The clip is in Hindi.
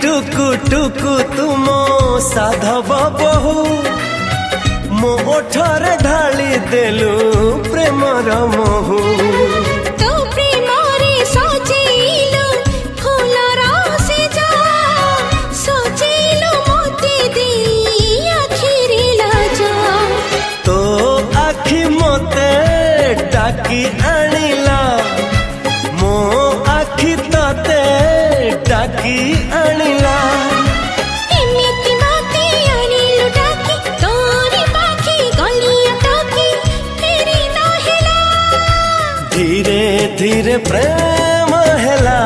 टुकु टुकु तुम साधव बहु मो ओठरे ढाली देलु प्रेमर महू तो प्रेमरे सजेइलु फूलर सेजा सजेइलु मोते देई आखिरे लाजा तो आखि मते डाकी आनिला मो आखि तते डाकी आनिला एमिति मोते आनिलु डाकी तोरी पाखी गलिया टाकी फेरी न हेला धीरे धीरे प्रेम हेला।